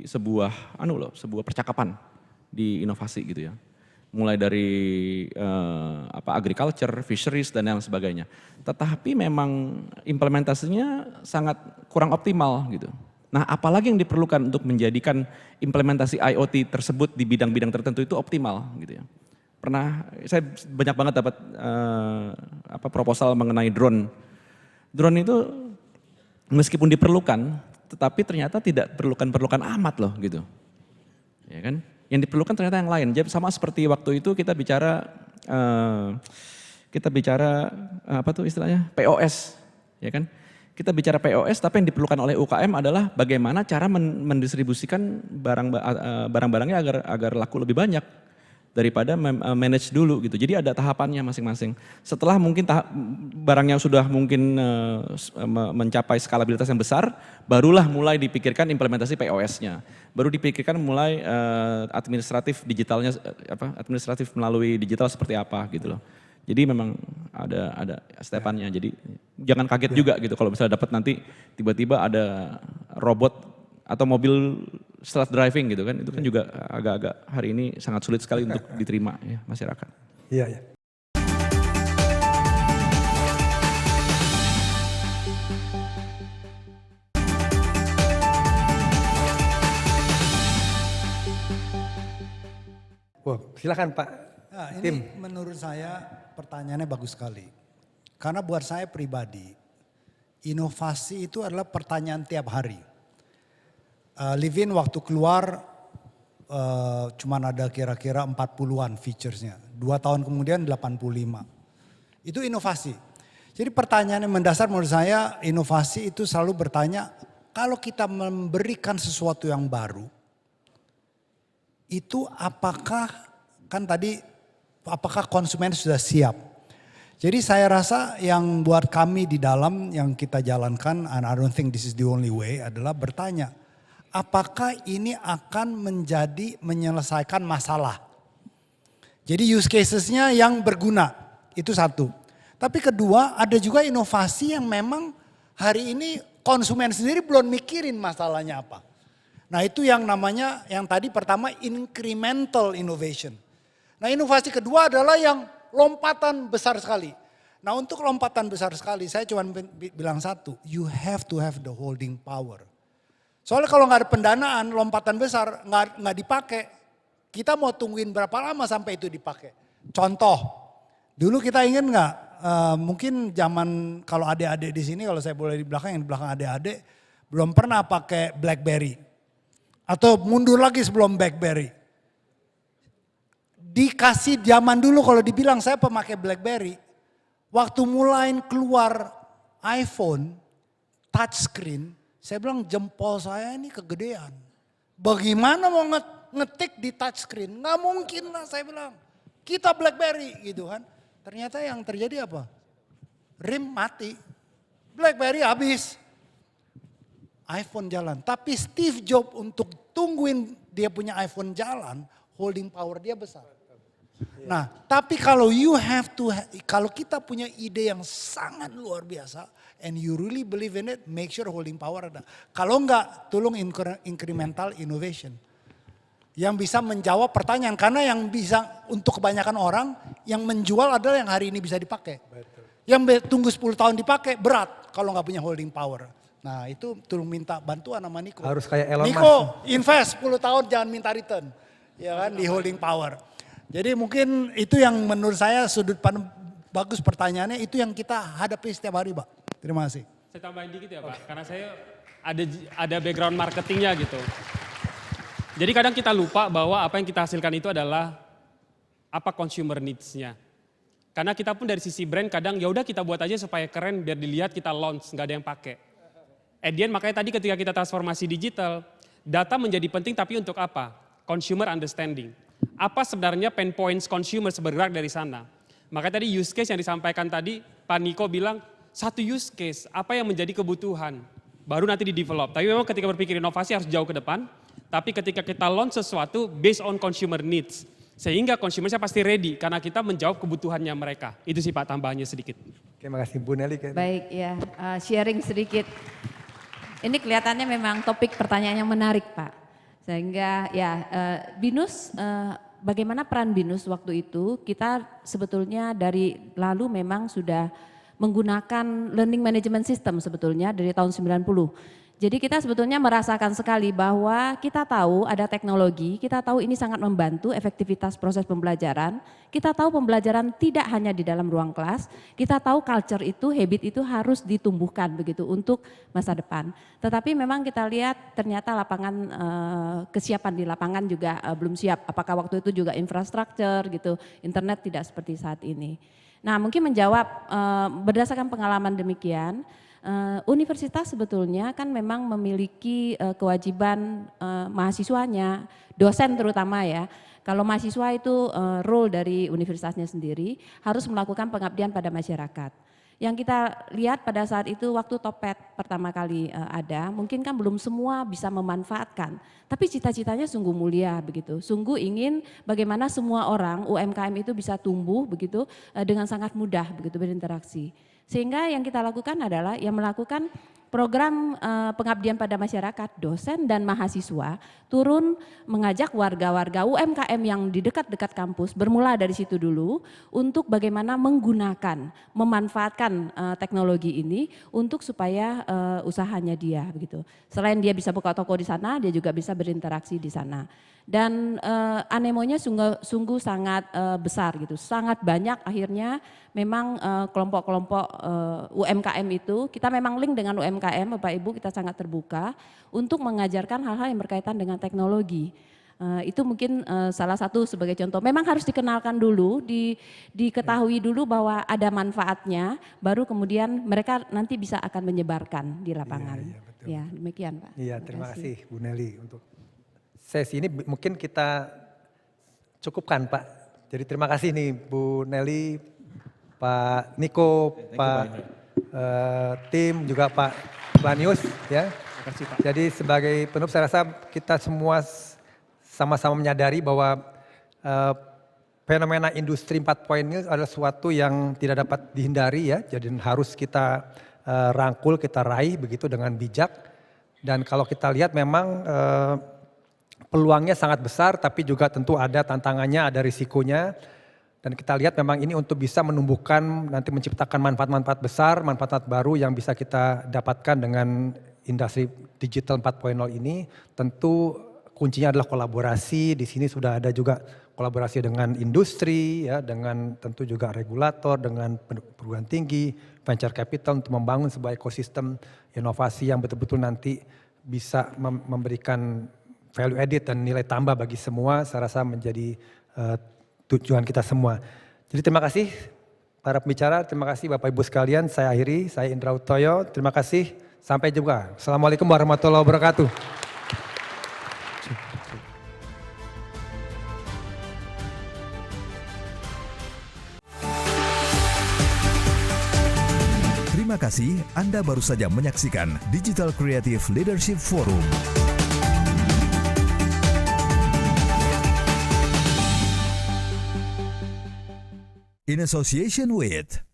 Speaker 8: sebuah sebuah percakapan di inovasi gitu ya. Mulai dari agriculture, fisheries dan yang sebagainya. Tetapi memang implementasinya sangat kurang optimal gitu. Nah, apalagi yang diperlukan untuk menjadikan implementasi IoT tersebut di bidang-bidang tertentu itu optimal gitu ya. Saya banyak banget dapat proposal mengenai drone. Drone itu meskipun diperlukan, tetapi ternyata tidak perlukan amat loh gitu. Ya kan? Yang diperlukan ternyata yang lain. Jadi sama seperti waktu itu kita bicara POS, ya kan? Kita bicara POS, tapi yang diperlukan oleh UKM adalah bagaimana cara mendistribusikan barang-barangnya agar laku lebih banyak daripada manage dulu gitu. Jadi ada tahapannya masing-masing. Setelah mungkin barangnya sudah mungkin mencapai skalabilitas yang besar, barulah mulai dipikirkan implementasi POS-nya. Baru dipikirkan mulai administratif digitalnya, administratif melalui digital seperti apa gitu loh. Jadi memang ada stepannya. Jadi jangan kaget juga gitu kalau misalnya dapat nanti tiba-tiba ada robot atau mobil self driving gitu kan, itu kan juga agak-agak hari ini sangat sulit sekali untuk diterima ya masyarakat.
Speaker 3: Iya, iya. Wah, silakan Pak.
Speaker 4: Nah, ini menurut saya pertanyaannya bagus sekali. Karena buat saya pribadi, inovasi itu adalah pertanyaan tiap hari. Livin waktu keluar cuman ada kira-kira 40-an featuresnya. 2 tahun kemudian 85. Itu inovasi. Jadi pertanyaan yang mendasar menurut saya, inovasi itu selalu bertanya, kalau kita memberikan sesuatu yang baru, itu apakah, kan tadi apakah konsumen sudah siap. Jadi saya rasa yang buat kami di dalam yang kita jalankan, and I don't think this is the only way, adalah bertanya, apakah ini akan menyelesaikan masalah. Jadi use casesnya yang berguna, itu satu. Tapi kedua, ada juga inovasi yang memang hari ini konsumen sendiri belum mikirin masalahnya apa. Nah itu yang namanya, yang tadi pertama incremental innovation. Nah inovasi kedua adalah yang lompatan besar sekali. Nah untuk lompatan besar sekali saya cuma bilang satu, you have to have the holding power. Soalnya kalau nggak ada pendanaan, lompatan besar nggak dipakai, kita mau tungguin berapa lama sampai itu dipakai. Contoh, dulu kita ingin nggak, mungkin zaman kalau adik-adik di sini, kalau saya boleh di belakang, yang di belakang adik-adik, belum pernah pakai BlackBerry. Atau mundur lagi sebelum BlackBerry. Dikasih zaman dulu kalau dibilang saya pemakai BlackBerry, waktu mulai keluar iPhone, touchscreen, saya bilang jempol saya ini kegedean. Bagaimana mau ngetik di touchscreen? Nggak mungkin lah saya bilang. Kita BlackBerry gitu kan. Ternyata yang terjadi apa? RIM mati. BlackBerry habis. iPhone jalan. Tapi Steve Jobs untuk tungguin dia punya iPhone jalan, holding power dia besar. Nah, tapi kalau kalau kita punya ide yang sangat luar biasa, and you really believe in it, make sure holding power ada. Kalau enggak, tolong incremental innovation. Yang bisa menjawab pertanyaan, karena yang bisa untuk kebanyakan orang, yang menjual adalah yang hari ini bisa dipakai. Betul. Yang tunggu 10 tahun dipakai, berat kalau nggak punya holding power. Nah itu tolong minta bantuan sama Niko.
Speaker 3: Harus kayak Elon Musk.
Speaker 4: Niko, invest 10 tahun jangan minta return. Ya kan, di holding power. Jadi mungkin itu yang menurut saya sudut pandang bagus pertanyaannya, itu yang kita hadapi setiap hari Pak. Terima kasih.
Speaker 5: Saya tambahin dikit ya Pak, karena saya ada background marketingnya gitu. Jadi kadang kita lupa bahwa apa yang kita hasilkan itu adalah apa consumer needs-nya. Karena kita pun dari sisi brand kadang ya udah kita buat aja supaya keren biar dilihat kita launch, nggak ada yang pakai. At the end, makanya tadi ketika kita transformasi digital, data menjadi penting tapi untuk apa? Consumer understanding. Apa sebenarnya pain points consumer bergerak dari sana? Makanya tadi use case yang disampaikan tadi, Pak Niko bilang satu use case, apa yang menjadi kebutuhan, baru nanti di-develop. Tapi memang ketika berpikir inovasi harus jauh ke depan, tapi ketika kita launch sesuatu based on consumer needs, sehingga consumernya pasti ready karena kita menjawab kebutuhannya mereka. Itu sih Pak tambahannya sedikit.
Speaker 3: Oke, makasih Bu Nelly.
Speaker 7: Baik ya, sharing sedikit. Ini kelihatannya memang topik pertanyaan yang menarik Pak. Sehingga ya BINUS, bagaimana peran BINUS waktu itu? Kita sebetulnya dari lalu memang sudah menggunakan learning management system sebetulnya dari tahun 90. Jadi kita sebetulnya merasakan sekali bahwa kita tahu ada teknologi, kita tahu ini sangat membantu efektivitas proses pembelajaran. Kita tahu pembelajaran tidak hanya di dalam ruang kelas, kita tahu culture itu, habit itu harus ditumbuhkan begitu untuk masa depan. Tetapi memang kita lihat ternyata lapangan kesiapan di lapangan juga belum siap. Apakah waktu itu juga infrastruktur gitu, internet tidak seperti saat ini. Nah mungkin menjawab berdasarkan pengalaman demikian, universitas sebetulnya kan memang memiliki kewajiban mahasiswanya, dosen terutama ya. Kalau mahasiswa itu role dari universitasnya sendiri harus melakukan pengabdian pada masyarakat. Yang kita lihat pada saat itu waktu Topet pertama kali ada, mungkin kan belum semua bisa memanfaatkan. Tapi cita-citanya sungguh mulia begitu. Sungguh ingin bagaimana semua orang UMKM itu bisa tumbuh begitu dengan sangat mudah begitu berinteraksi. Sehingga yang kita lakukan adalah yang melakukan program pengabdian pada masyarakat, dosen dan mahasiswa turun mengajak warga-warga UMKM yang di dekat-dekat kampus, bermula dari situ dulu untuk bagaimana menggunakan, memanfaatkan teknologi ini untuk supaya usahanya dia begitu. Selain dia bisa buka toko di sana, dia juga bisa berinteraksi di sana. Dan anemonya sungguh sangat besar gitu, sangat banyak akhirnya memang kelompok-kelompok UMKM itu, kita memang link dengan UMKM Bapak Ibu, kita sangat terbuka untuk mengajarkan hal-hal yang berkaitan dengan teknologi. Itu mungkin salah satu sebagai contoh, memang harus dikenalkan dulu, diketahui dulu bahwa ada manfaatnya, baru kemudian mereka nanti bisa akan menyebarkan di lapangan.
Speaker 3: Iya, betul.
Speaker 7: Ya demikian Pak.
Speaker 3: Iya terima kasih Bu Nelly untuk sesi ini. Mungkin kita cukupkan Pak Jadi terima kasih nih Bu Nelly, Pak Niko, Pak tim, juga Pak Planius ya.
Speaker 5: Terima kasih Pak.
Speaker 3: Jadi sebagai penutup saya rasa kita semua sama-sama menyadari bahwa fenomena industri 4.0 ini adalah sesuatu yang tidak dapat dihindari ya. Jadi harus kita rangkul, kita raih begitu dengan bijak. Dan kalau kita lihat memang peluangnya sangat besar, tapi juga tentu ada tantangannya, ada risikonya. Dan kita lihat memang ini untuk bisa menumbuhkan, nanti menciptakan manfaat-manfaat besar, manfaat baru yang bisa kita dapatkan dengan industri digital 4.0 ini. Tentu kuncinya adalah kolaborasi. Di sini sudah ada juga kolaborasi dengan industri, ya, dengan tentu juga regulator, dengan perguruan tinggi, venture capital untuk membangun sebuah ekosistem inovasi yang betul-betul nanti bisa memberikan value added dan nilai tambah bagi semua. Saya rasa menjadi tujuan kita semua. Jadi terima kasih para pembicara, terima kasih Bapak Ibu sekalian. Saya akhiri, saya Indra Utoyo. Terima kasih, sampai jumpa. Assalamualaikum warahmatullahi wabarakatuh.
Speaker 6: Terima kasih Anda baru saja menyaksikan Digital Creative Leadership Forum. In association with